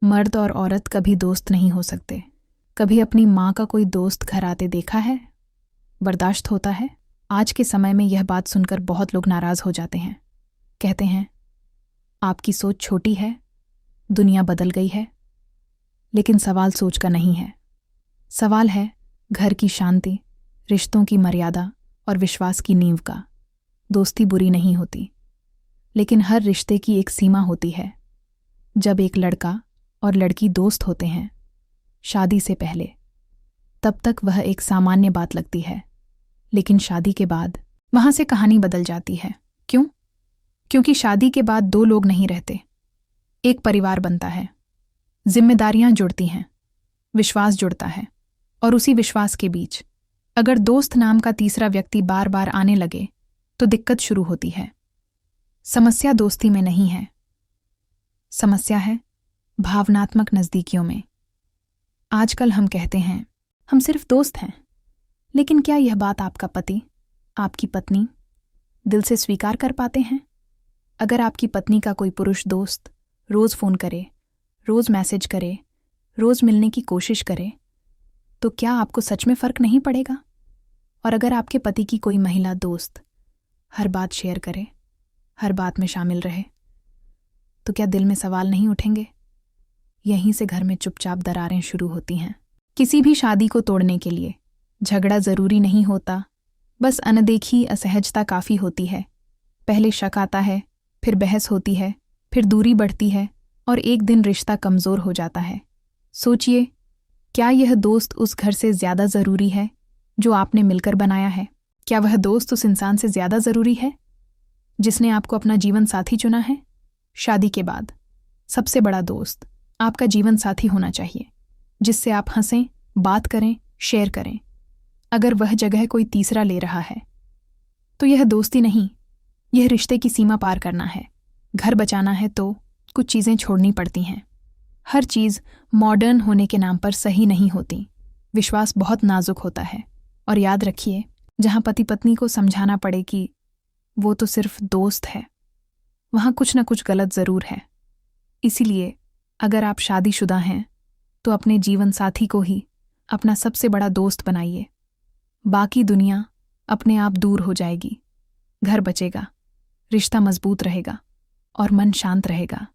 मर्द और औरत कभी दोस्त नहीं हो सकते। कभी अपनी माँ का कोई दोस्त घर आते देखा है? बर्दाश्त होता है? आज के समय में यह बात सुनकर बहुत लोग नाराज हो जाते हैं। कहते हैं, आपकी सोच छोटी है, दुनिया बदल गई है। लेकिन सवाल सोच का नहीं है। सवाल है घर की शांति, रिश्तों की मर्यादा और विश्वास की नींव का। दोस्ती बुरी नहीं होती, लेकिन हर रिश्ते की एक सीमा होती है। जब एक लड़का और लड़की दोस्त होते हैं शादी से पहले, तब तक वह एक सामान्य बात लगती है। लेकिन शादी के बाद वहां से कहानी बदल जाती है। क्यों? क्योंकि शादी के बाद दो लोग नहीं रहते, एक परिवार बनता है। जिम्मेदारियां जुड़ती हैं, विश्वास जुड़ता है, और उसी विश्वास के बीच अगर दोस्त नाम का तीसरा व्यक्ति बार बार आने लगे तो दिक्कत शुरू होती है। समस्या दोस्ती में नहीं है, समस्या है भावनात्मक नज़दीकियों में। आजकल हम कहते हैं हम सिर्फ दोस्त हैं, लेकिन क्या यह बात आपका पति, आपकी पत्नी दिल से स्वीकार कर पाते हैं? अगर आपकी पत्नी का कोई पुरुष दोस्त रोज फोन करे, रोज मैसेज करे, रोज मिलने की कोशिश करे, तो क्या आपको सच में फर्क नहीं पड़ेगा? और अगर आपके पति की कोई महिला दोस्त हर बात शेयर करे, हर बात में शामिल रहे, तो क्या दिल में सवाल नहीं उठेंगे? यहीं से घर में चुपचाप दरारें शुरू होती हैं। किसी भी शादी को तोड़ने के लिए झगड़ा जरूरी नहीं होता, बस अनदेखी, असहजता काफी होती है। पहले शक आता है, फिर बहस होती है, फिर दूरी बढ़ती है, और एक दिन रिश्ता कमजोर हो जाता है। सोचिए, क्या यह दोस्त उस घर से ज्यादा जरूरी है जो आपने मिलकर बनाया है? क्या वह दोस्त उस इंसान से ज्यादा जरूरी है जिसने आपको अपना जीवन साथी चुना है? शादी के बाद सबसे बड़ा दोस्त आपका जीवन साथी होना चाहिए, जिससे आप हंसें, बात करें, शेयर करें। अगर वह जगह कोई तीसरा ले रहा है तो यह दोस्ती नहीं, यह रिश्ते की सीमा पार करना है। घर बचाना है तो कुछ चीज़ें छोड़नी पड़ती हैं। हर चीज़ मॉडर्न होने के नाम पर सही नहीं होती। विश्वास बहुत नाजुक होता है, और याद रखिए, जहाँ पति पत्नी को समझाना पड़े कि वो तो सिर्फ दोस्त है, वहाँ कुछ न कुछ गलत ज़रूर है। इसीलिए अगर आप शादीशुदा हैं तो अपने जीवन साथी को ही अपना सबसे बड़ा दोस्त बनाइए। बाकी दुनिया अपने आप दूर हो जाएगी। घर बचेगा, रिश्ता मजबूत रहेगा, और मन शांत रहेगा।